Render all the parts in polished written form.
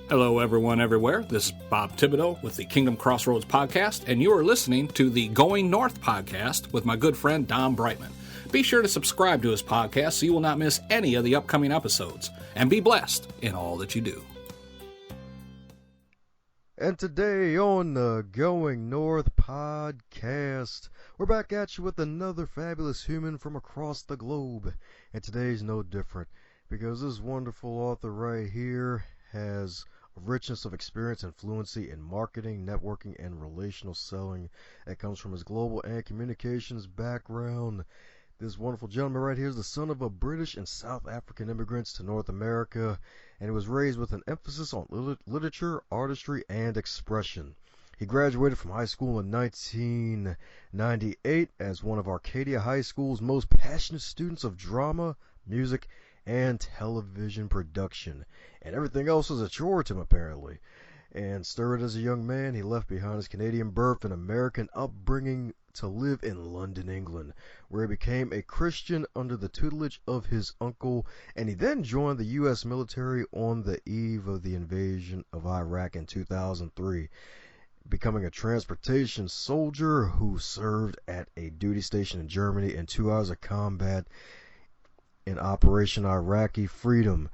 Hello, everyone, everywhere. This is Bob Thibodeau with the Kingdom Crossroads podcast, and you are listening to the Going North podcast with my good friend Dom Brightman. Be sure to subscribe to his podcast so you will not miss any of the upcoming episodes, and be blessed in all that you do. And today on the Going North podcast, we're back at you with another fabulous human from across the globe. And today's no different, because this wonderful author right here has a richness of experience and fluency in marketing, networking, and relational selling that comes from his global and communications background. This wonderful gentleman right here is the son of a British and South African immigrants to North America, and he was raised with an emphasis on literature, artistry, and expression. He graduated from high school in 1998 as one of Arcadia High School's most passionate students of drama, music, and television production. And everything else was a chore to him, apparently. And stirred as a young man, he left behind his Canadian birth and American upbringing to live in London, England, where he became a Christian under the tutelage of his uncle, and he then joined the U.S. military on the eve of the invasion of Iraq in 2003, becoming a transportation soldier who served at a duty station in Germany in 2 hours of combat in Operation Iraqi Freedom.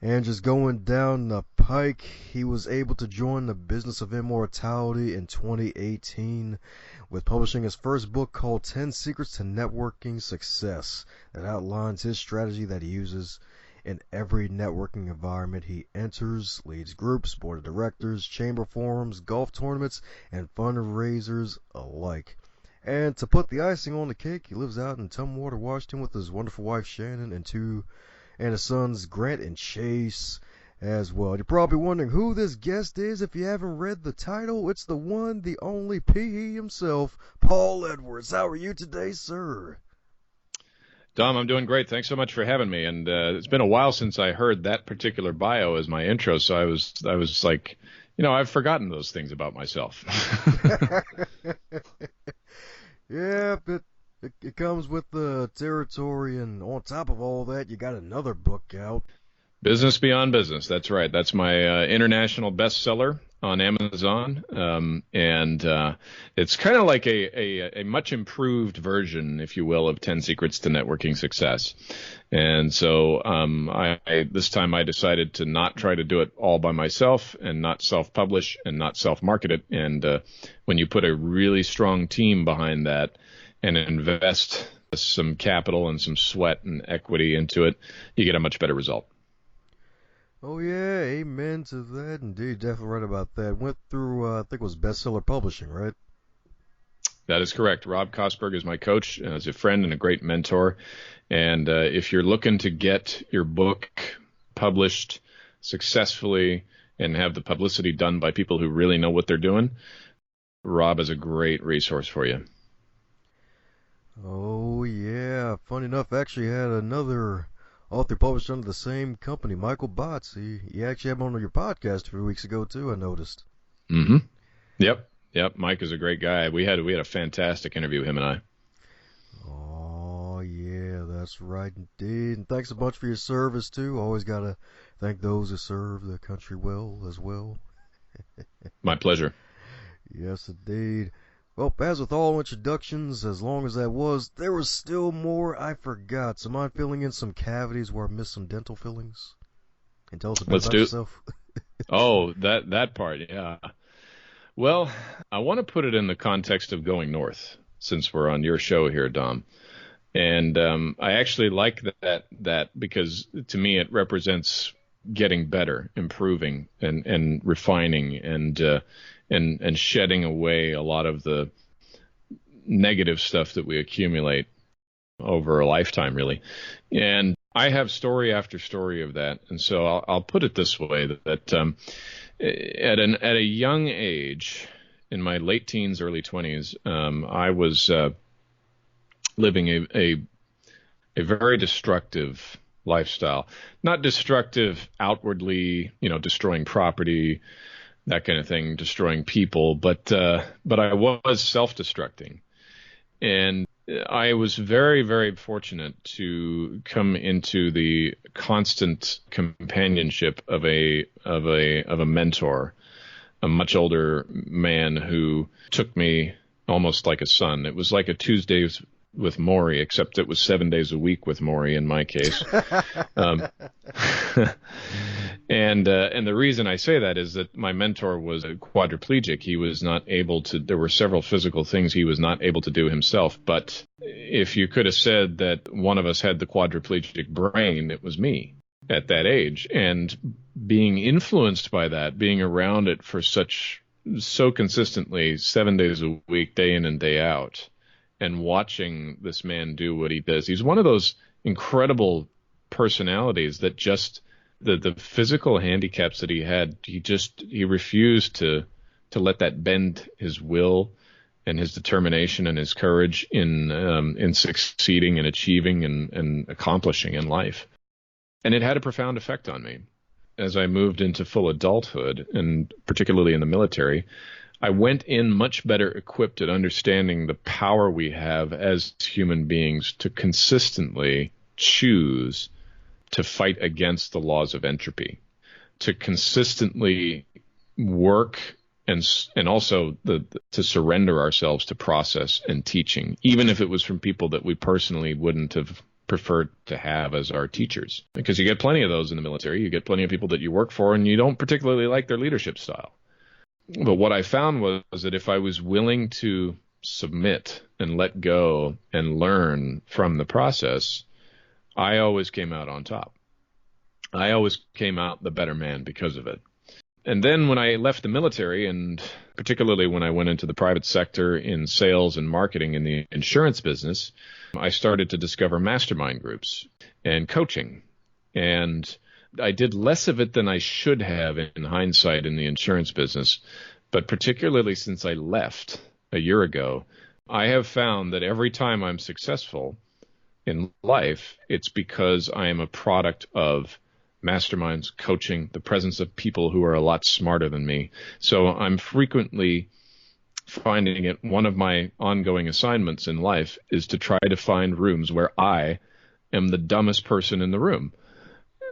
And just going down the pike, he was able to join the business of immortality in 2018 with publishing his first book called 10 Secrets to Networking Success that outlines his strategy that he uses in every networking environment he enters, leads groups, board of directors, chamber forums, golf tournaments, and fundraisers alike. And to put the icing on the cake, he lives out in Tumwater, Washington with his wonderful wife Shannon and his sons Grant and Chase as well. You're probably wondering who this guest is if you haven't read the title. It's the one, the only P.E. himself, Paul Edwards. How are you today, sir? Dom, I'm doing great. Thanks so much for having me. And it's been a while since I heard that particular bio as my intro, so I was like, I've forgotten those things about myself. Yeah, but it comes with the territory, and on top of all that, you got another book out. Business Beyond Business. That's right. That's my international bestseller on Amazon, and it's kind of like a much improved version, if you will, of 10 Secrets to Networking Success. And so this time I decided to not try to do it all by myself and not self-publish and not self-market it. And when you put a really strong team behind that and invest some capital and some sweat and equity into it, you get a much better result. Oh, yeah, amen to that. Indeed, definitely right about that. Went through, I think it was Bestseller Publishing, right? That is correct. Rob Kosberg is my coach, as a friend and a great mentor. And if you're looking to get your book published successfully and have the publicity done by people who really know what they're doing, Rob is a great resource for you. Oh, yeah. Funny enough, actually had another author published under the same company, Michael Botts. He actually had him on your podcast a few weeks ago, too, I noticed. Mm-hmm. Yep. Mike is a great guy. We had a fantastic interview, him and I. Oh, yeah, that's right, indeed. And thanks a bunch for your service, too. Always got to thank those who serve the country well as well. My pleasure. Yes, indeed. Well, as with all introductions, as long as that was, there was still more I forgot. So mind filling in some cavities where I missed some dental fillings? And tell us a bit about yourself. Oh, that part, yeah. Well, I want to put it in the context of going north, since we're on your show here, Dom. And I actually like that because to me it represents getting better, improving, and refining, and shedding away a lot of the negative stuff that we accumulate over a lifetime, really. And I have story after story of that. And so I'll put it this way, that at a young age, in my late teens, early 20s, I was living a very destructive lifestyle. Not destructive outwardly, destroying property, that kind of thing, destroying people, but I was self-destructing. And I was very, very fortunate to come into the constant companionship of a mentor, a much older man who took me almost like a son. It was like a Tuesdays with Maury, except it was 7 days a week with Maury in my case. Um, and the reason I say that is that my mentor was a quadriplegic. He was not able to, there were several physical things he was not able to do himself. But if you could have said that one of us had the quadriplegic brain, it was me at that age. And being influenced by that, being around it for so consistently, 7 days a week, day in and day out, and watching this man do what he does. He's one of those incredible personalities that just the physical handicaps that he had, he refused to let that bend his will and his determination and his courage in succeeding and achieving and accomplishing in life. And it had a profound effect on me. As I moved into full adulthood, and particularly in the military, I went in much better equipped at understanding the power we have as human beings to consistently choose to fight against the laws of entropy, to consistently work and also to surrender ourselves to process and teaching, even if it was from people that we personally wouldn't have preferred to have as our teachers. Because you get plenty of those in the military. You get plenty of people that you work for and you don't particularly like their leadership style. But what I found was that if I was willing to submit and let go and learn from the process, I always came out on top. I always came out the better man because of it. And then when I left the military, and particularly when I went into the private sector in sales and marketing in the insurance business, I started to discover mastermind groups and coaching. And I did less of it than I should have in hindsight in the insurance business. But particularly since I left a year ago, I have found that every time I'm successful in life, it's because I am a product of masterminds, coaching, the presence of people who are a lot smarter than me. So I'm frequently finding it one of my ongoing assignments in life is to try to find rooms where I am the dumbest person in the room.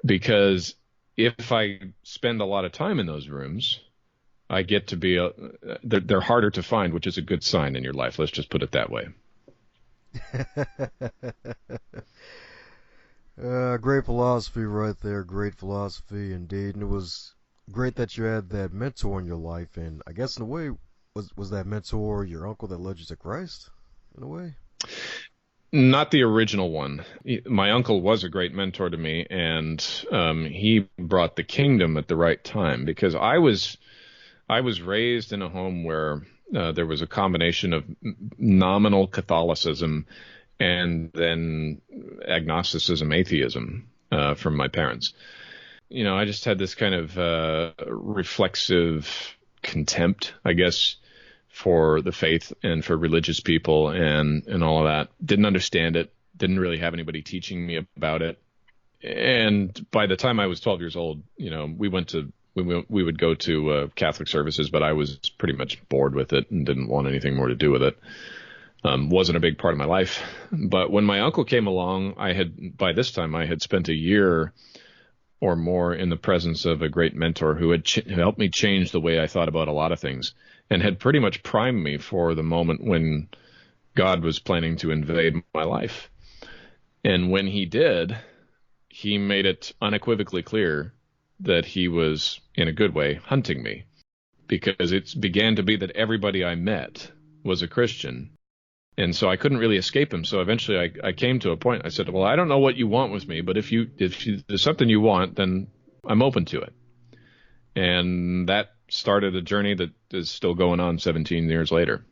Because if I spend a lot of time in those rooms, I get to be they're harder to find, which is a good sign in your life. Let's just put it that way. Great philosophy right there. Great philosophy indeed. And it was great that you had that mentor in your life. And I guess in a way, was that mentor your uncle that led you to Christ in a way? Not the original one. My uncle was a great mentor to me, and he brought the kingdom at the right time, because I was raised in a home where there was a combination of nominal Catholicism and then agnosticism, atheism from my parents. You know, I just had this kind of reflexive contempt, I guess, for the faith and for religious people and all of that. Didn't understand it. Didn't really have anybody teaching me about it. And by the time I was 12 years old, you know, we would go to Catholic services, but I was pretty much bored with it and didn't want anything more to do with it. Wasn't a big part of my life. But when my uncle came along, by this time I had spent a year or more in the presence of a great mentor who had helped me change the way I thought about a lot of things, and had pretty much primed me for the moment when God was planning to invade my life. And when he did, he made it unequivocally clear that he was, in a good way, hunting me, because it began to be that everybody I met was a Christian. And so I couldn't really escape him. So eventually I came to a point. I said, well, I don't know what you want with me, but if there's something you want, then I'm open to it. And that started a journey that is still going on 17 years later.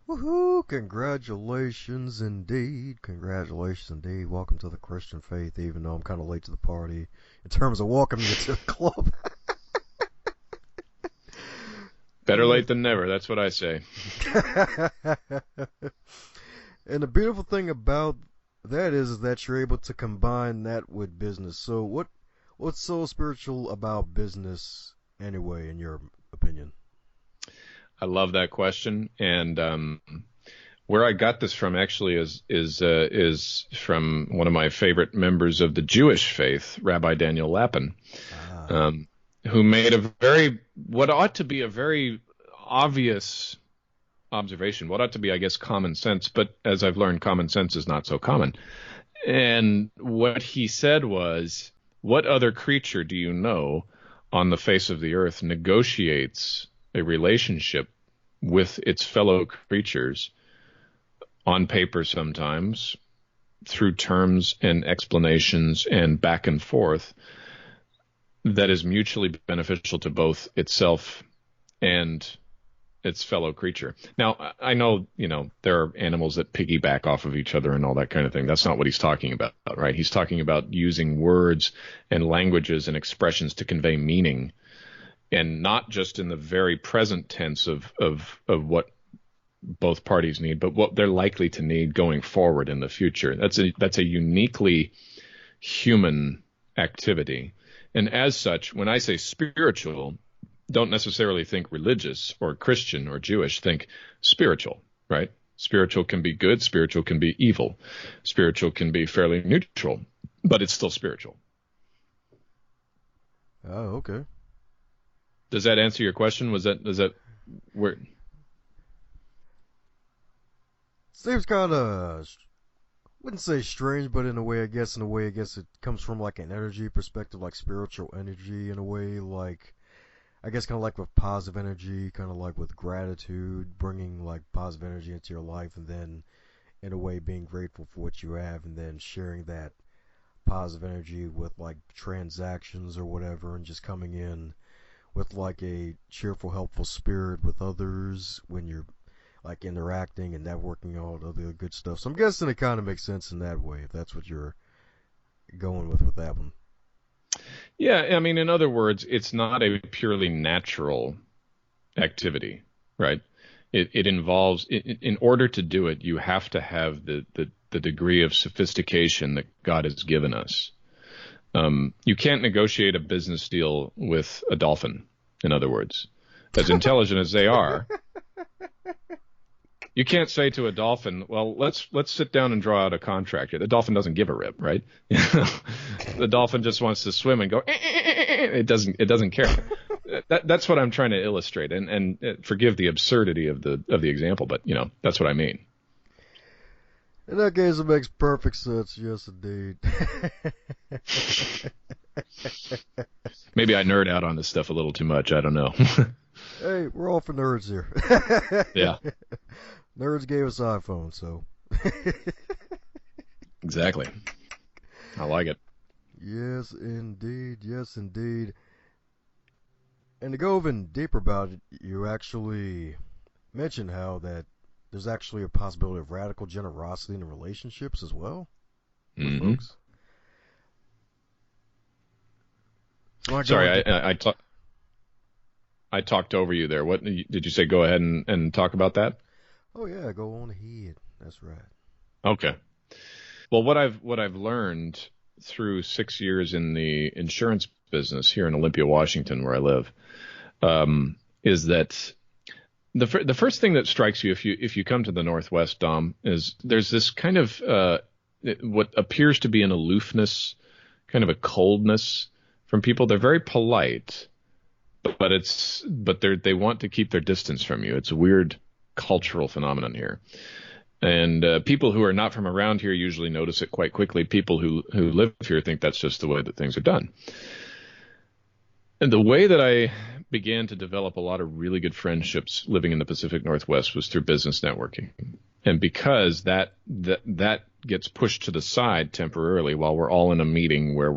Woohoo! Congratulations indeed. Congratulations indeed. Welcome to the Christian faith, even though I'm kind of late to the party in terms of welcoming you to the club. Better late than never. That's what I say. And the beautiful thing about that is that you're able to combine that with business. So what's so spiritual about business anyway, in your opinion? I love that question. And Where I got this from actually is from one of my favorite members of the Jewish faith, Rabbi Daniel Lapin, who made what ought to be a very obvious observation, what ought to be, I guess, common sense, but as I've learned, common sense is not so common. And what he said was, what other creature do you know on the face of the earth negotiates a relationship with its fellow creatures on paper sometimes, through terms and explanations and back and forth, that is mutually beneficial to both itself and its fellow creature? Now, I know, there are animals that piggyback off of each other and all that kind of thing. That's not what he's talking about, right? He's talking about using words and languages and expressions to convey meaning, and not just in the very present tense of what both parties need, but what they're likely to need going forward in the future. That's a uniquely human activity. And as such, when I say spiritual, don't necessarily think religious or Christian or Jewish, think spiritual, right? Spiritual can be good, spiritual can be evil, spiritual can be fairly neutral, but it's still spiritual. Oh, okay. Does that answer your question? Does that where? Seems kind of, wouldn't say strange, but in a way, I guess it comes from like an energy perspective, like spiritual energy in a way, like, I guess kind of like with positive energy, kind of like with gratitude, bringing like positive energy into your life, and then in a way being grateful for what you have, and then sharing that positive energy with like transactions or whatever, and just coming in with like a cheerful, helpful spirit with others when you're like interacting and networking, all the other good stuff. So I'm guessing it kind of makes sense in that way, if that's what you're going with that one. Yeah, I mean, in other words, it's not a purely natural activity, right? It involves, in order to do it, you have to have the degree of sophistication that God has given us. You can't negotiate a business deal with a dolphin, in other words. As intelligent as they are, you can't say to a dolphin, well, let's sit down and draw out a contract here. The dolphin doesn't give a rip, right? The dolphin just wants to swim and go, it doesn't care. That's what I'm trying to illustrate. And forgive the absurdity of the example, but that's what I mean. In that case, it makes perfect sense. Yes, indeed. Maybe I nerd out on this stuff a little too much. I don't know. Hey, we're all for nerds here. Yeah. Nerds gave us iPhones, so. Exactly. I like it. Yes, indeed. Yes, indeed. And to go even deeper about it, you actually mentioned how that there's actually a possibility of radical generosity in relationships as well, with folks. So sorry, I talked over you there. What did you say? Go ahead and talk about that. Oh yeah, go on ahead. That's right. Okay. Well, what I've learned through 6 years in the insurance business here in Olympia, Washington, where I live, is that the first thing that strikes you if you come to the Northwest, Dom, is there's this kind of what appears to be an aloofness, kind of a coldness from people. They're very polite, but they want to keep their distance from you. It's a weird cultural phenomenon here. And people who are not from around here usually notice it quite quickly. People who live here think that's just the way that things are done. And the way that I began to develop a lot of really good friendships living in the Pacific Northwest was through business networking. And because that gets pushed to the side temporarily while we're all in a meeting where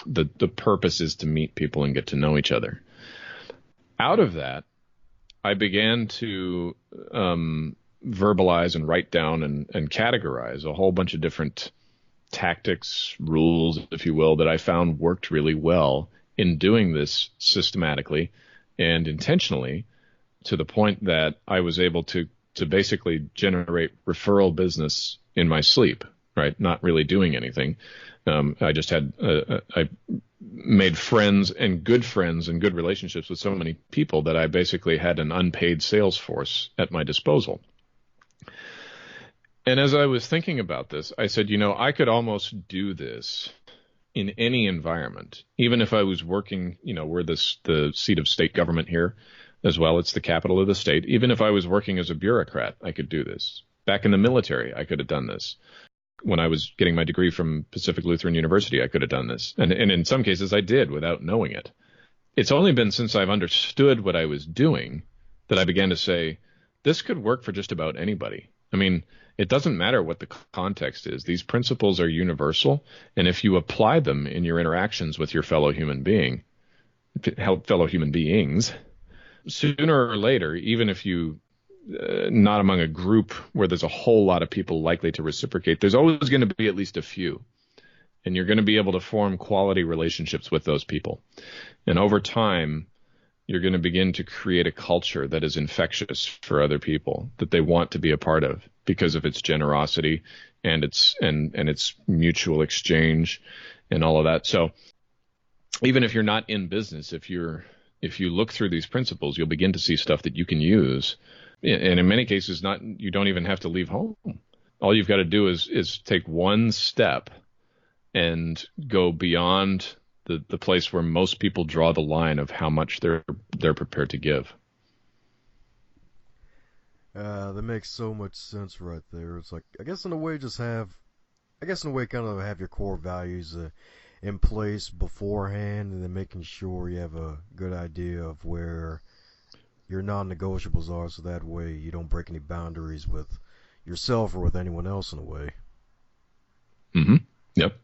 the purpose is to meet people and get to know each other. Out of that, I began to verbalize and write down and categorize a whole bunch of different tactics, rules, if you will, that I found worked really well in doing this systematically and intentionally, to the point that I was able to basically generate referral business in my sleep, right? Not really doing anything. I just I made friends and good relationships with so many people that I basically had an unpaid sales force at my disposal. And as I was thinking about this, I said, I could almost do this in any environment, even if I was working, we're the seat of state government here as well. It's the capital of the state. Even if I was working as a bureaucrat, I could do this. Back in the military, I could have done this. When I was getting my degree from Pacific Lutheran University, I could have done this. And in some cases, I did without knowing it. It's only been since I've understood what I was doing that I began to say, this could work for just about anybody. I mean, it doesn't matter what the context is. These principles are universal. And if you apply them in your interactions with your fellow human beings, sooner or later, even if you not among a group where there's a whole lot of people likely to reciprocate, there's always going to be at least a few. And you're going to be able to form quality relationships with those people. And over time, you're going to begin to create a culture that is infectious for other people, that they want to be a part of because of its generosity and its mutual exchange and all of that. So even if you're not in business, if you look through these principles, you'll begin to see stuff that you can use. And in many cases, you don't even have to leave home. All you've got to do is take one step and go beyond the place where most people draw the line of how much they're prepared to give. That makes so much sense right there. It's like, I guess in a way kind of have your core values in place beforehand, and then making sure you have a good idea of where your non-negotiables are, so that way you don't break any boundaries with yourself or with anyone else in a way. Mm-hmm. Yep.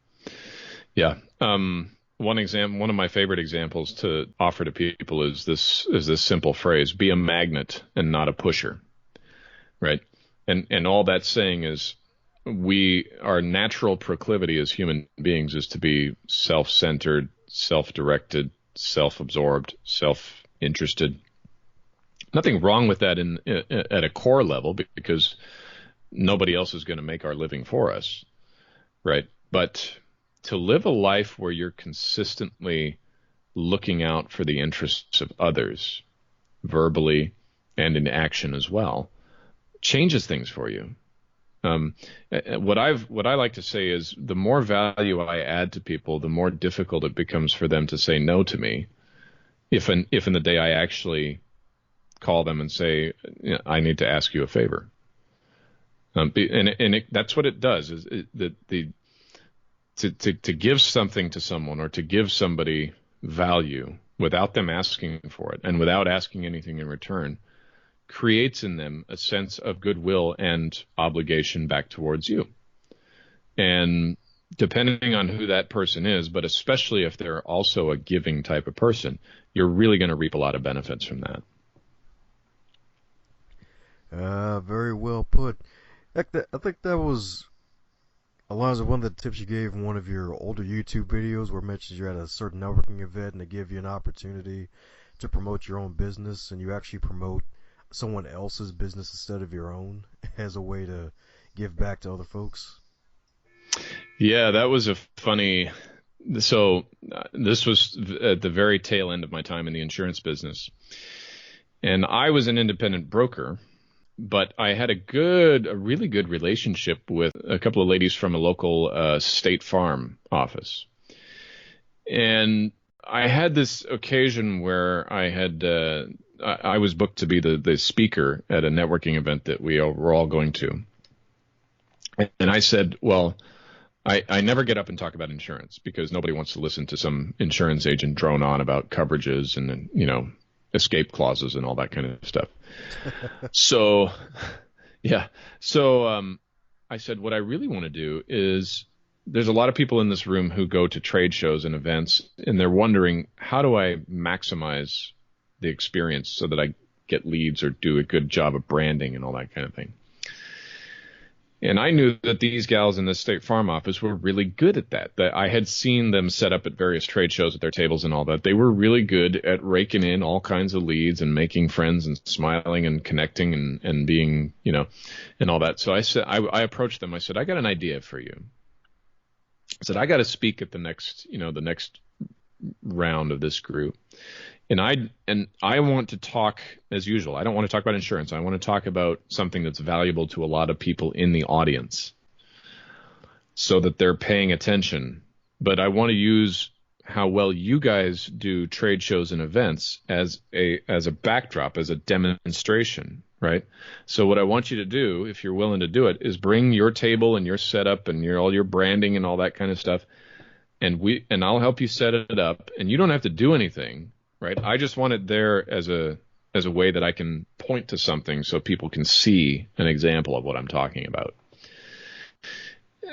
Yeah. One of my favorite examples to offer to people is this simple phrase: be a magnet and not a pusher. Right. And all that's saying is our natural proclivity as human beings is to be self-centered, self-directed, self-absorbed, self-interested. Nothing wrong with that at a core level, because nobody else is going to make our living for us. Right. But to live a life where you're consistently looking out for the interests of others, verbally and in action as well, changes things for you. What I like to say is, the more value I add to people, the more difficult it becomes for them to say no to me. If in the day I actually call them and say, I need to ask you a favor. That's what it does, is to give something to someone, or to give somebody value without them asking for it and without asking anything in return, creates in them a sense of goodwill and obligation back towards you. And depending on who that person is, but especially if they're also a giving type of person, you're really going to reap a lot of benefits from that. Very well put. I think that was aligns with one of the tips you gave in one of your older YouTube videos, where it mentions you're at a certain networking event and they give you an opportunity to promote your own business, and you actually promote someone else's business instead of your own as a way to give back to other folks. Yeah, that was a funny. So this was at the very tail end of my time in the insurance business, and I was an independent broker. But I had a really good relationship with a couple of ladies from a local State Farm office. And I had this occasion where I was booked to be the speaker at a networking event that we were all going to. And I said, well, I never get up and talk about insurance, because nobody wants to listen to some insurance agent drone on about coverages and, escape clauses and all that kind of stuff. So I said, what I really want to do is, there's a lot of people in this room who go to trade shows and events, and they're wondering, how do I maximize the experience so that I get leads or do a good job of branding and all that kind of thing. And I knew that these gals in the State Farm office were really good at that. That I had seen them set up at various trade shows at their tables and all that. They were really good at raking in all kinds of leads and making friends and smiling and connecting and being, and all that. So I said, I approached them. I said, I got an idea for you. I said, I got to speak at the next round of this group. And I want to talk, as usual, I don't want to talk about insurance. I want to talk about something that's valuable to a lot of people in the audience so that they're paying attention. But I want to use how well you guys do trade shows and events as a backdrop, as a demonstration, right? So what I want you to do, if you're willing to do it, is bring your table and your setup and all your branding and all that kind of stuff, and I'll help you set it up, and you don't have to do anything, right? I just want it there as a way that I can point to something so people can see an example of what I'm talking about.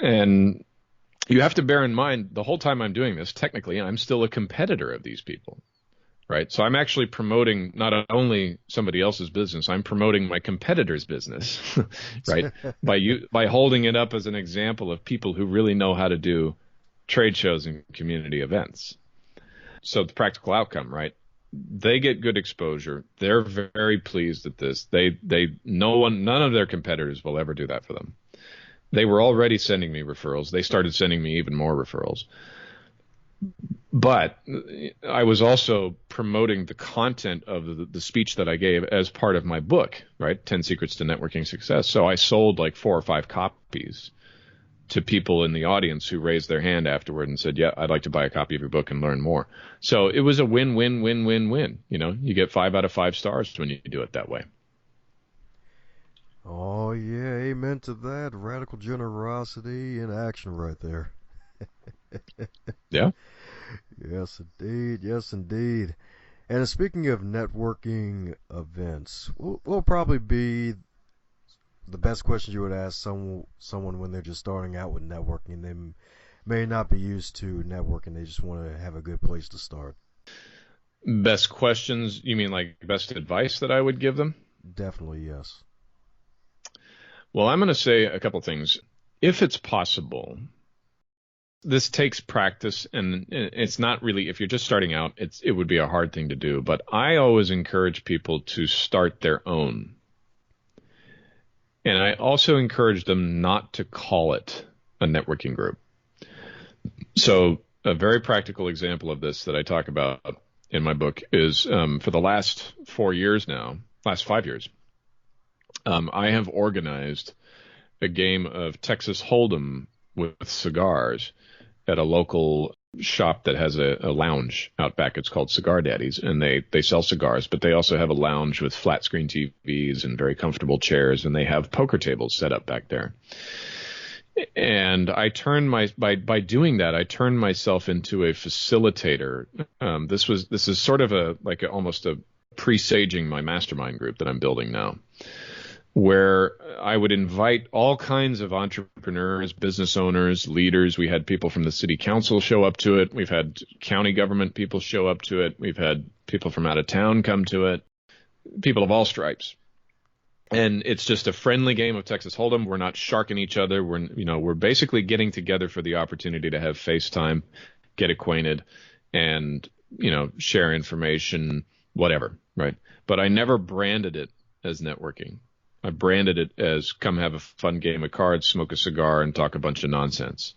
And you have to bear in mind, the whole time I'm doing this, technically, I'm still a competitor of these people, right? So I'm actually promoting not only somebody else's business, I'm promoting my competitor's business, right? by holding it up as an example of people who really know how to do trade shows and community events. So the practical outcome, right? They get good exposure. They're very pleased at this. None of their competitors will ever do that for them. They were already sending me referrals. They started sending me even more referrals. But I was also promoting the content of the speech that I gave as part of my book, right? 10 Secrets to Networking Success. So I sold like 4 or 5 copies to people in the audience who raised their hand afterward and said, yeah, I'd like to buy a copy of your book and learn more. So it was a win-win-win-win-win. You know, you get 5 out of 5 stars when you do it that way. Oh, yeah, amen to that. Radical generosity in action right there. Yeah. Yes, indeed. Yes, indeed. And speaking of networking events, what will probably be the best question you would ask someone when they're just starting out with networking? They may not be used to networking. They just want to have a good place to start. Best questions? You mean like best advice that I would give them? Definitely, yes. Well, I'm going to say a couple things. If it's possible, this takes practice, and it's not really, if you're just starting out, it would be a hard thing to do. But I always encourage people to start their own. And I also encourage them not to call it a networking group. So a very practical example of this that I talk about in my book is for the last 5 years, I have organized a game of Texas Hold'em with cigars at a local shop that has a lounge out back. It's called Cigar Daddies, and they sell cigars, but they also have a lounge with flat screen TVs and very comfortable chairs, and they have poker tables set up back there. And by doing that, I turned myself into a facilitator. This is sort of almost a presaging my mastermind group that I'm building now, where I would invite all kinds of entrepreneurs, business owners, leaders. We had people from the city council show up to it. We've had county government people show up to it. We've had people from out of town come to it, people of all stripes. And it's just a friendly game of Texas Hold'em. We're not sharking each other. We're basically getting together for the opportunity to have FaceTime, get acquainted, and, share information, whatever, right? But I never branded it as networking. I branded it as come have a fun game of cards, smoke a cigar, and talk a bunch of nonsense.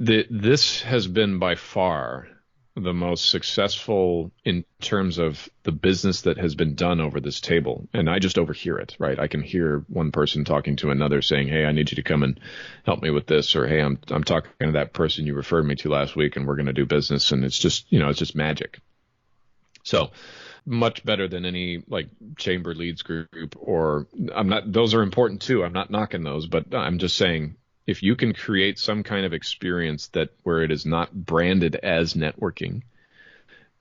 This has been by far the most successful in terms of the business that has been done over this table. And I just overhear it, right? I can hear one person talking to another saying, hey, I need you to come and help me with this. Or, hey, I'm talking to that person you referred me to last week, and we're going to do business. And it's just magic. So much better than any like chamber leads group, or those are important too. I'm not knocking those, but I'm just saying, if you can create some kind of experience where it is not branded as networking,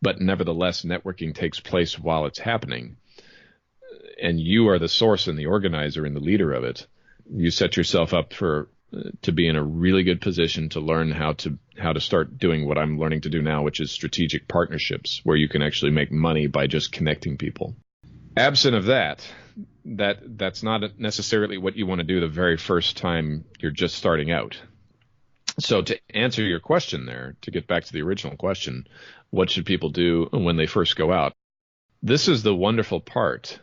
but nevertheless networking takes place while it's happening, and you are the source and the organizer and the leader of it, you set yourself up to be in a really good position to learn how to start doing what I'm learning to do now, which is strategic partnerships, where you can actually make money by just connecting people. Absent of that's not necessarily what you want to do the very first time you're just starting out. So to answer your question there, to get back to the original question, what should people do when they first go out? This is the wonderful part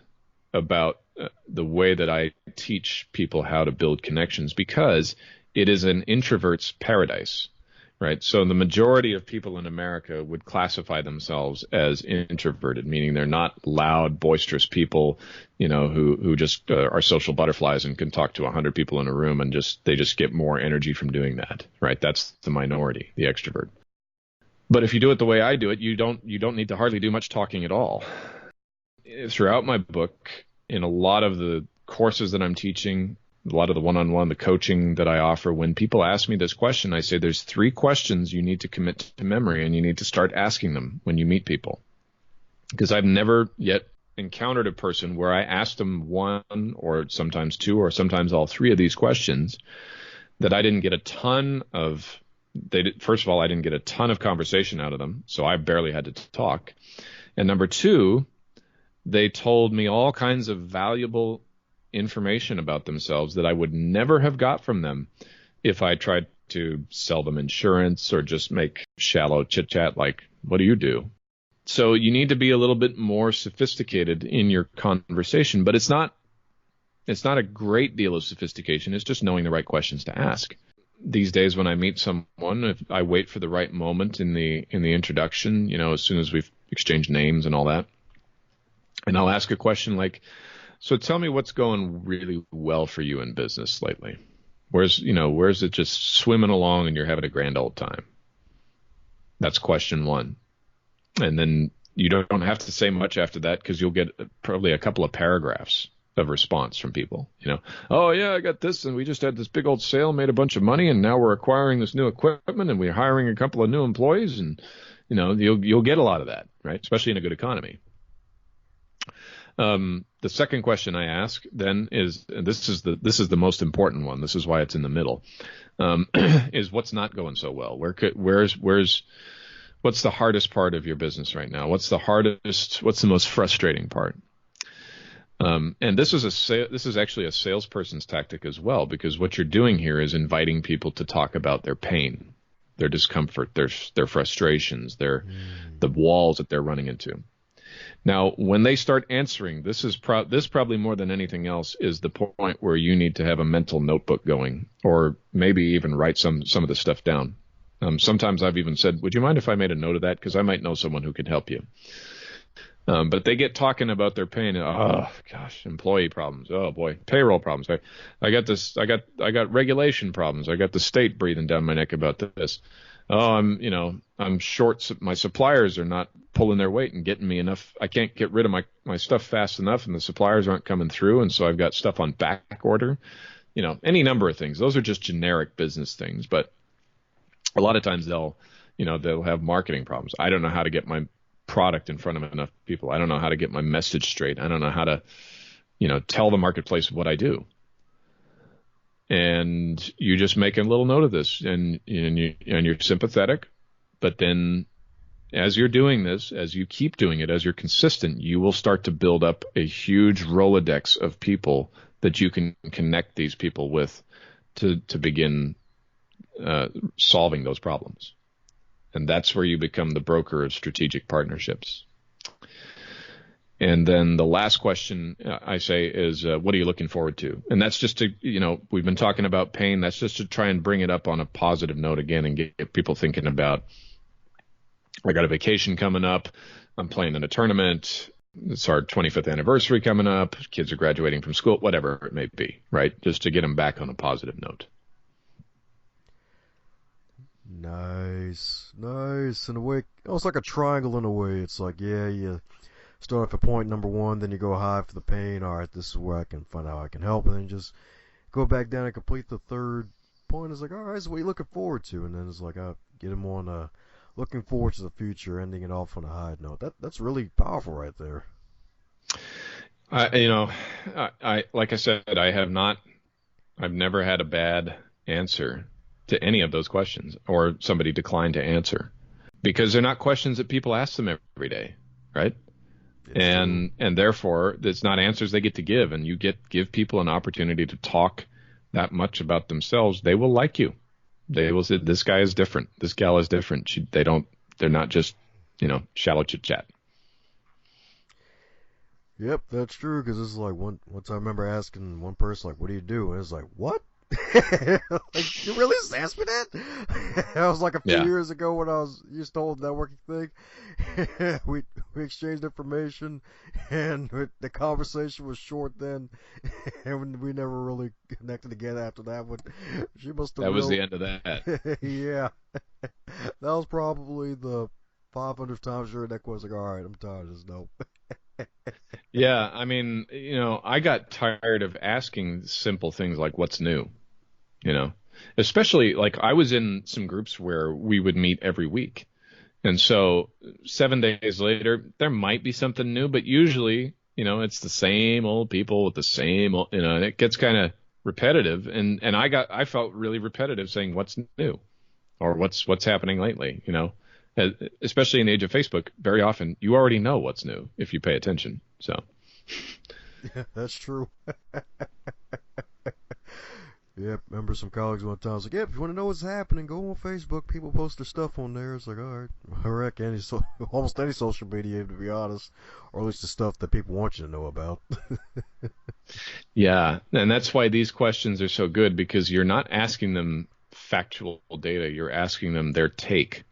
about the way that I teach people how to build connections, because it is an introvert's paradise. right? So the majority of people in America would classify themselves as introverted, meaning they're not loud, boisterous people, who just are social butterflies and can talk to 100 people in a room and they just get more energy from doing that, right? That's the minority, the extrovert. But if you do it the way I do it, you don't need to hardly do much talking at all. Throughout my book, in a lot of the courses that I'm teaching, a lot of the one-on-one, the coaching that I offer, when people ask me this question, I say there's 3 questions you need to commit to memory, and you need to start asking them when you meet people. Because I've never yet encountered a person where I asked them 1 or sometimes 2 or sometimes all 3 of these questions that I didn't get a ton of. First of all, I didn't get a ton of conversation out of them, so I barely had to talk. And number 2, they told me all kinds of valuable information about themselves that I would never have got from them if I tried to sell them insurance or just make shallow chit chat like, what do you do? So you need to be a little bit more sophisticated in your conversation, but it's not a great deal of sophistication. It's just knowing the right questions to ask. These days when I meet someone, if I wait for the right moment in the introduction, as soon as we've exchanged names and all that, and I'll ask a question like, so tell me what's going really well for you in business lately. Where's it just swimming along and you're having a grand old time? That's question 1. And then you don't have to say much after that, because you'll get probably a couple of paragraphs of response from people. Oh yeah, I got this, and we just had this big old sale, made a bunch of money, and now we're acquiring this new equipment, and we're hiring a couple of new employees, and you'll get a lot of that, right? Especially in a good economy. The second question I ask then is, and this is the most important one. This is why it's in the middle. Is what's not going so well? What's the hardest part of your business right now? What's the most frustrating part? And this is actually a salesperson's tactic as well, because what you're doing here is inviting people to talk about their pain, their discomfort, their frustrations, the walls that they're running into. Now, when they start answering, this probably more than anything else is the point where you need to have a mental notebook going, or maybe even write some of the stuff down. Sometimes I've even said, would you mind if I made a note of that? Because I might know someone who could help you. But they get talking about their pain. Oh gosh, employee problems. Oh boy, payroll problems. I got regulation problems. I got the state breathing down my neck about this. Oh, I'm short. My suppliers are not pulling their weight and getting me enough. I can't get rid of my stuff fast enough, and the suppliers aren't coming through, and so I've got stuff on back order. Any number of things. Those are just generic business things, but a lot of times they'll have marketing problems. I don't know how to get my product in front of enough people. I don't know how to get my message straight. I don't know how to, tell the marketplace what I do. And you just make a little note of this, and you're sympathetic. But then, as you're doing this, as you keep doing it, as you're consistent, you will start to build up a huge Rolodex of people that you can connect these people with to begin solving those problems. And that's where you become the broker of strategic partnerships. And then the last question I say is, what are you looking forward to? And that's just to, we've been talking about pain. That's just to try and bring it up on a positive note again and get people thinking about, I got a vacation coming up. I'm playing in a tournament. It's our 25th anniversary coming up. Kids are graduating from school, whatever it may be, right? Just to get them back on a positive note. Nice. In a way, almost like a triangle in a way. It's like, you start off at point number 1, then you go high for the pain. All right, this is where I can find out how I can help, and then just go back down and complete the third point. It's like, all right, this is what you're looking forward to, and then it's like, get them on looking forward to the future, ending it off on a high note. That's really powerful right there. I like I said, I've never had a bad answer to any of those questions, or somebody declined to answer, because they're not questions that people ask them every day, right? And therefore it's not answers they get to give, and you give people an opportunity to talk that much about themselves. They will like you. They will say, this guy is different, this gal is different. They're not just shallow chit chat. Yep, that's true, because it's like once I remember asking one person, like, what do you do? And it's like, what? Like, you really just asked me that? That was like a few Yeah, years ago when I was used to the whole networking thing. We exchanged information, and the conversation was short then, and we never really connected again after that. But she must have that was real, the end of that. yeah. That was probably the 500th time sure that was like, all right, I'm tired of this. Nope. Yeah, I mean, I got tired of asking simple things like what's new, you know, especially like I was in some groups where we would meet every week. And so 7 days later, there might be something new, but usually, it's the same old people with the same old, and it gets kind of repetitive. And I felt really repetitive saying what's new or what's happening lately, especially in the age of Facebook. Very often you already know what's new if you pay attention. So. Yeah, that's true. Yeah, remember some colleagues one time was like, yeah, if you want to know what's happening, go on Facebook. People post their stuff on there. It's like, all right, I reckon almost any social media, to be honest, or at least the stuff that people want you to know about. Yeah, and that's why these questions are so good, because you're not asking them factual data. You're asking them their take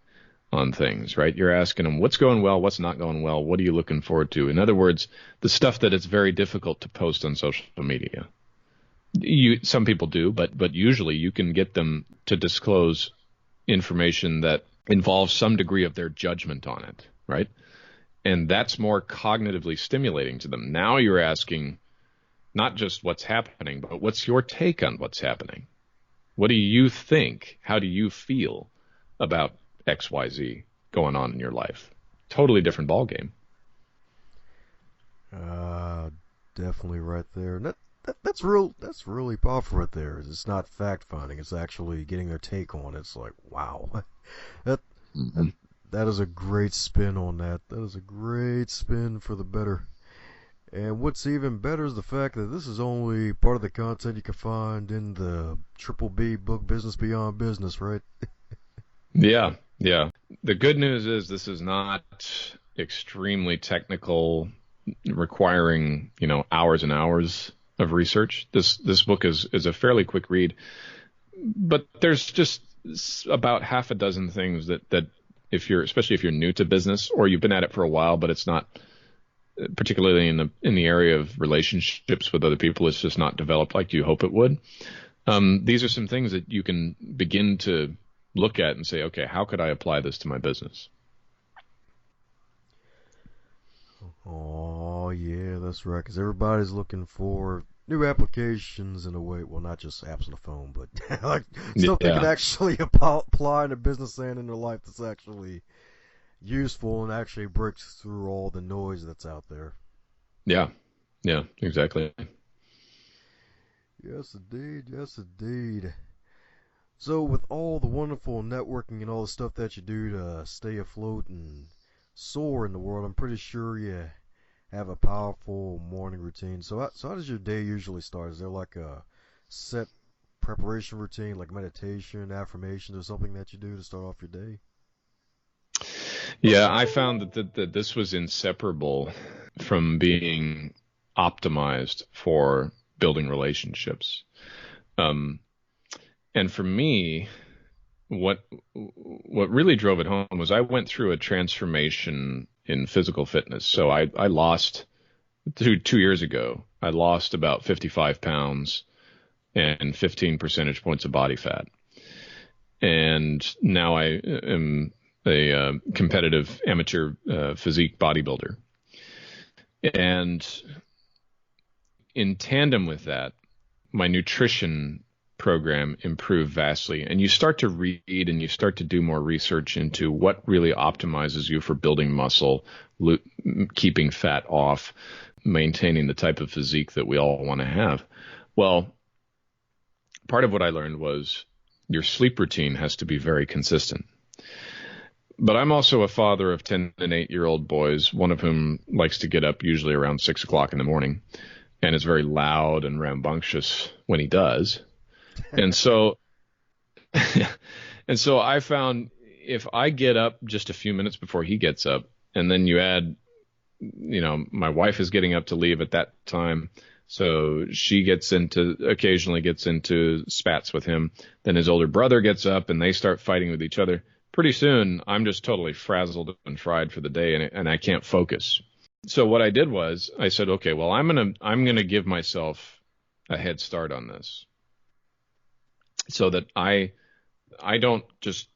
on things, right? You're asking them what's going well, what's not going well, what are you looking forward to? In other words, the stuff that it's very difficult to post on social media. Some people do, but usually you can get them to disclose information that involves some degree of their judgment on it, right? And that's more cognitively stimulating to them. Now you're asking not just what's happening, but what's your take on what's happening? What do you think? How do you feel about XYZ going on in your life? Totally different ballgame. Definitely right there. And that's real. That's really powerful right there. It's not fact finding. It's actually getting their take on it. It's like, wow, that that, Mm-hmm. that is a great spin on that. That is a great spin for the better. And what's even better is the fact that this is only part of the content you can find in the Triple B book, Business Beyond Business, right? Yeah, yeah. The good news is this is not extremely technical, requiring, hours and hours of research. This book is a fairly quick read, but there's just about half a dozen things that especially if you're new to business or you've been at it for a while, but it's not particularly in the area of relationships with other people, it's just not developed like you hope it would. These are some things that you can begin to look at and say, okay, how could I apply this to my business? Oh, yeah, that's right. Because everybody's looking for new applications in a way. Well, not just apps on the phone, but like stuff they can Yeah, actually apply in a business and in their life that's actually useful and actually breaks through all the noise that's out there. yeah, yeah, exactly. Yes, indeed. Yes, indeed. So, with all the wonderful networking and all the stuff that you do to stay afloat and soar in the world, I'm pretty sure you have a powerful morning routine. So how does your day usually start? Is there like a set preparation routine, like meditation, affirmations, or something that you do to start off your day? Yeah, I found that this was inseparable from being optimized for building relationships. Um, and for me, what really drove it home was I went through a transformation in physical fitness. So I lost 2 years ago. I lost about 55 pounds and 15 percentage points of body fat, and now I am a competitive amateur physique bodybuilder. And in tandem with that, my nutrition program improved vastly. And you start to read and you start to do more research into what really optimizes you for building muscle, keeping fat off, maintaining the type of physique that we all want to have. Well, part of what I learned was your sleep routine has to be very consistent. But I'm also a father of 10 and 8-year-old boys, one of whom likes to get up usually around 6 o'clock in the morning and is very loud and rambunctious when he does. And so, and so I found if I get up just a few minutes before he gets up, and then you add, my wife is getting up to leave at that time, So she occasionally gets into spats with him. Then his older brother gets up and they start fighting with each other. Pretty soon, I'm just totally frazzled and fried for the day, and I can't focus. So what I did was I said, okay, well, I'm gonna give myself a head start on this, so that I don't just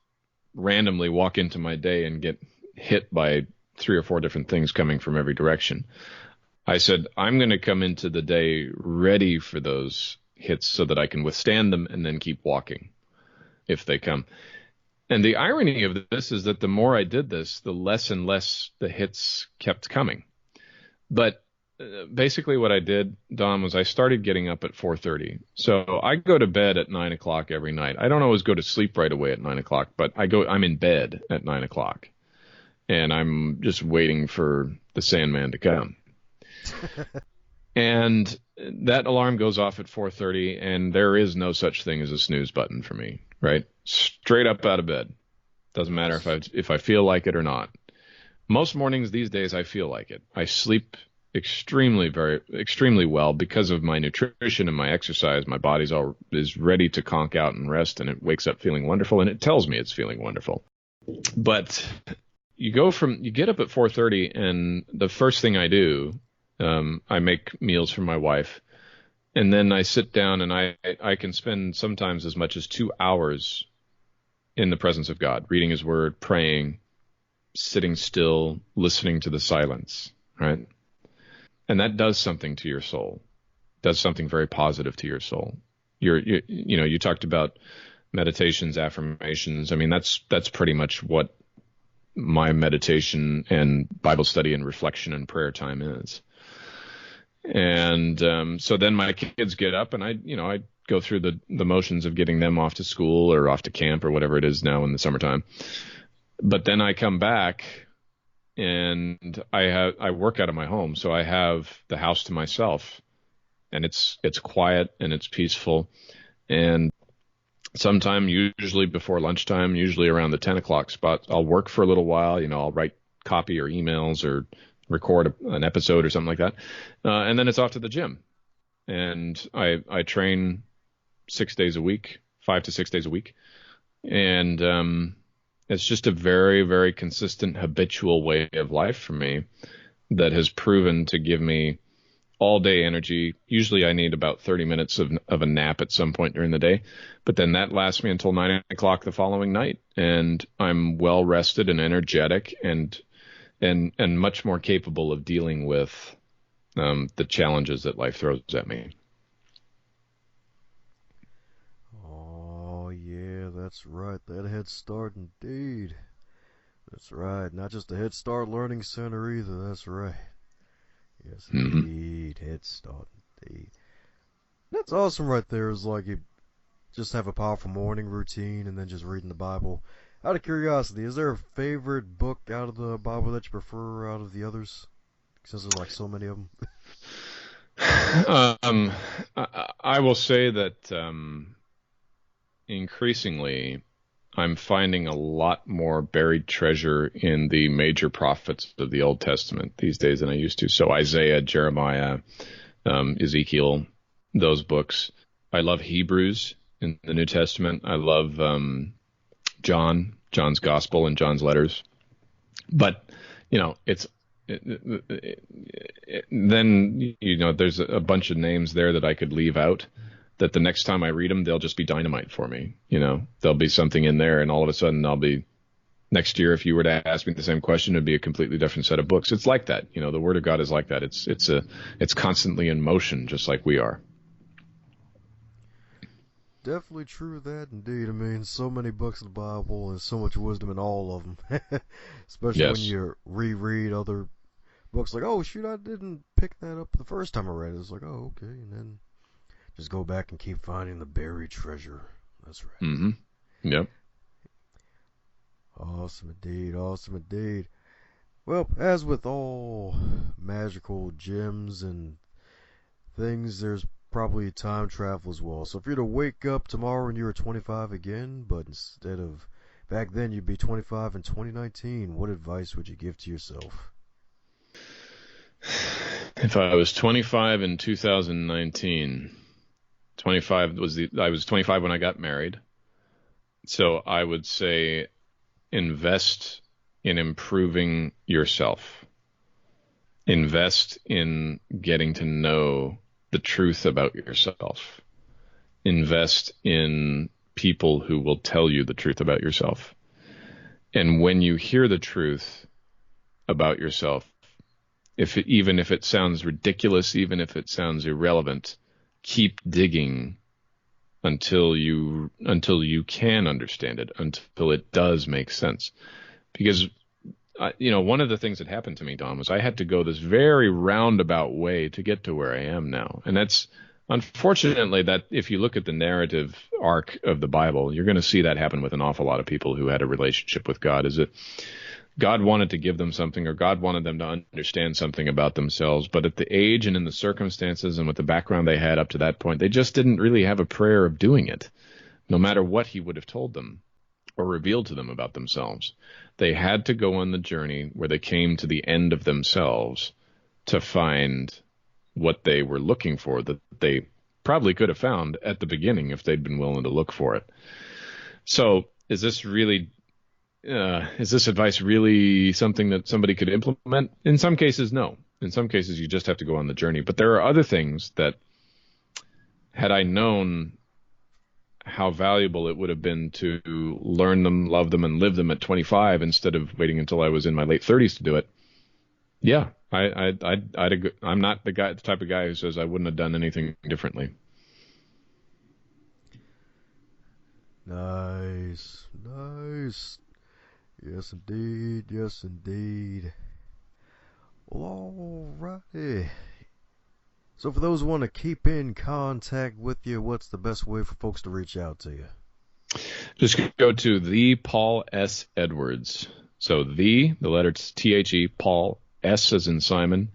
randomly walk into my day and get hit by 3 or 4 different things coming from every direction. I said, I'm going to come into the day ready for those hits so that I can withstand them and then keep walking if they come. And the irony of this is that the more I did this, the less and less the hits kept coming. But basically what I did, Dom, was I started getting up at 4:30. So I go to bed at 9 o'clock every night. I don't always go to sleep right away at 9 o'clock, but I'm in bed at 9 o'clock. And I'm just waiting for the Sandman to come. And that alarm goes off at 4:30, and there is no such thing as a snooze button for me, right? Straight up out of bed. Doesn't matter if I feel like it or not. Most mornings these days I feel like it. I sleep extremely well because of my nutrition and my exercise. My body's is ready to conk out and rest, and it wakes up feeling wonderful, and it tells me it's feeling wonderful. But you get up at 4:30, and the first thing I do, I make meals for my wife, and then I sit down and I can spend sometimes as much as 2 hours in the presence of God, reading his word, praying, sitting still, listening to the silence, right? And that does something to your soul, does something very positive to your soul. You talked about meditations, affirmations. I mean, that's pretty much what my meditation and Bible study and reflection and prayer time is. And so then my kids get up, and I go through the motions of getting them off to school or off to camp or whatever it is now in the summertime. But then I come back, and I work out of my home, so I have the house to myself, and it's quiet and it's peaceful. And sometime, usually before lunchtime, usually around the 10 o'clock spot, I'll work for a little while. I'll write copy or emails or record an episode or something like that. And then it's off to the gym. And I train 6 days a week, 5 to 6 days a week. And it's just a very, very consistent, habitual way of life for me that has proven to give me all day energy. Usually I need about 30 minutes of a nap at some point during the day, but then that lasts me until 9 o'clock the following night. And I'm well rested and energetic and much more capable of dealing with the challenges that life throws at me. Oh, yeah, that's right. That Head Start indeed. That's right. Not just the Head Start Learning Center either. That's right. Yes, indeed. Head Start indeed. That's awesome right there. It's like you just have a powerful morning routine and then just reading the Bible. Out of curiosity, is there a favorite book out of the Bible that you prefer out of the others? Since there's like so many of them. I will say that increasingly I'm finding a lot more buried treasure in the major prophets of the Old Testament these days than I used to. So Isaiah, Jeremiah, Ezekiel, those books. I love Hebrews in the New Testament. I love John's Gospel and John's letters. But, then there's a bunch of names there that I could leave out that the next time I read them, they'll just be dynamite for me. There'll be something in there, and all of a sudden next year, if you were to ask me the same question, it'd be a completely different set of books. It's like that. The Word of God is like that. It's constantly in motion, just like we are. Definitely true that indeed. I mean, so many books of the Bible and so much wisdom in all of them. Especially when you reread other books, like, oh shoot, I didn't pick that up the first time I read it. It's like, oh, okay, and then just go back and keep finding the buried treasure. That's right. Mm-hmm. Yep. Awesome indeed, awesome indeed. Well, as with all magical gems and things, there's probably time travel as well. So if you're to wake up tomorrow and you're 25 again, but instead of back then you'd be 25 in 2019, what advice would you give to yourself? If I was 25 in 2019, I was 25 when I got married. So I would say invest in improving yourself. Invest in getting to know the truth about yourself. Invest in people who will tell you the truth about yourself. And when you hear the truth about yourself, even if it sounds ridiculous, even if it sounds irrelevant, keep digging until you can understand it, until it does make sense. Because one of the things that happened to me, Don, was I had to go this very roundabout way to get to where I am now. And that's unfortunately that if you look at the narrative arc of the Bible, you're going to see that happen with an awful lot of people who had a relationship with God, is that God wanted to give them something, or God wanted them to understand something about themselves. But at the age and in the circumstances and with the background they had up to that point, they just didn't really have a prayer of doing it, no matter what he would have told them or revealed to them about themselves. They had to go on the journey where they came to the end of themselves to find what they were looking for, that they probably could have found at the beginning if they'd been willing to look for it. So is this advice really something that somebody could implement? In some cases, no. In some cases, you just have to go on the journey. But there are other things that, had I known how valuable it would have been to learn them, love them, and live them at 25 instead of waiting until I was in my late 30s to do it, yeah, I'm not the type of guy who says I wouldn't have done anything differently. Nice. Yes, indeed. Well, alrighty. So for those who want to keep in contact with you, what's the best way for folks to reach out to you? Just go to the Paul S. Edwards. So the letter THE, Paul, S as in Simon,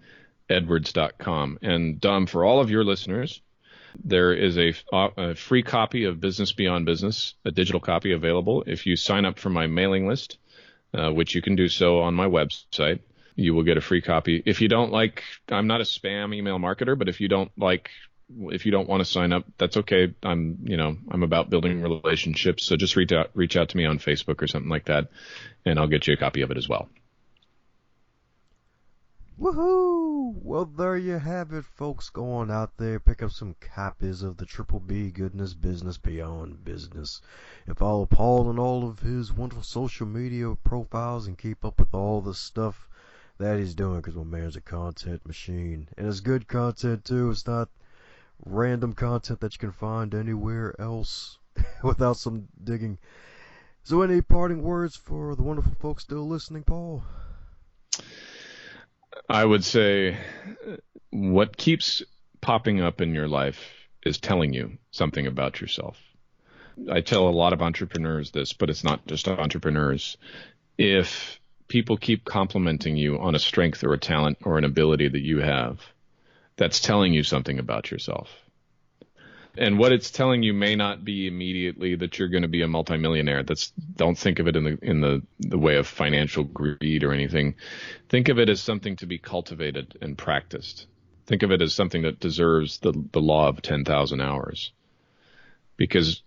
Edwards.com. And for all of your listeners, there is a free copy of Business Beyond Business, a digital copy available. If you sign up for my mailing list, which you can do so on my website, you will get a free copy. If you don't like, I'm not a spam email marketer, but if you don't want to sign up, that's okay. I'm about building relationships. So just reach out to me on Facebook or something like that, and I'll get you a copy of it as well. Woohoo! Well, there you have it, folks. Go on out there, pick up some copies of the Triple B Goodness Business Beyond Business, and follow Paul and all of his wonderful social media profiles and keep up with all the stuff that he's doing, because my man's a content machine. And it's good content, too. It's not random content that you can find anywhere else without some digging. So any parting words for the wonderful folks still listening, Paul? I would say what keeps popping up in your life is telling you something about yourself. I tell a lot of entrepreneurs this, but it's not just entrepreneurs. If people keep complimenting you on a strength or a talent or an ability that you have, that's telling you something about yourself. And what it's telling you may not be immediately that you're going to be a multimillionaire. Don't think of it in the way of financial greed or anything. Think of it as something to be cultivated and practiced. Think of it as something that deserves the law of 10,000 hours. Because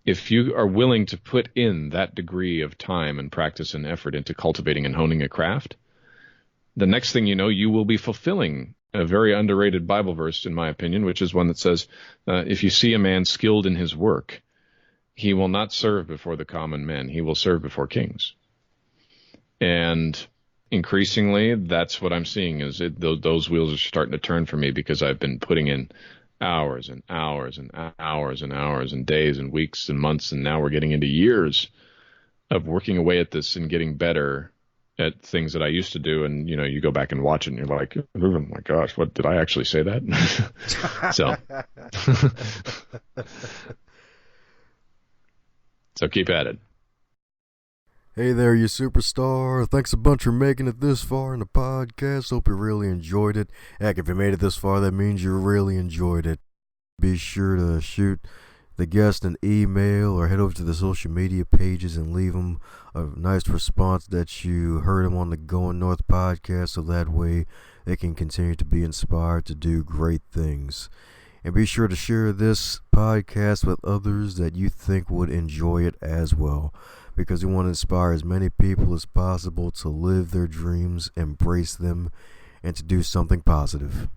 if you are willing to put in that degree of time and practice and effort into cultivating and honing a craft, the next thing you know, you will be fulfilling a very underrated Bible verse, in my opinion, which is one that says, if you see a man skilled in his work, he will not serve before the common men. He will serve before kings. And increasingly, that's what I'm seeing, is those wheels are starting to turn for me, because I've been putting in hours and hours and hours and hours and days and weeks and months, and now we're getting into years of working away at this and getting better at things that I used to do. And, you go back and watch it and you're like, oh my gosh, what did I actually say that? So, so keep at it. Hey there, you superstar. Thanks a bunch for making it this far in the podcast. Hope you really enjoyed it. Heck, if you made it this far, that means you really enjoyed it. Be sure to shoot the guest an email or head over to the social media pages and leave them a nice response that you heard them on the Going North podcast, so that way they can continue to be inspired to do great things. And be sure to share this podcast with others that you think would enjoy it as well, because we want to inspire as many people as possible to live their dreams, embrace them, and to do something positive.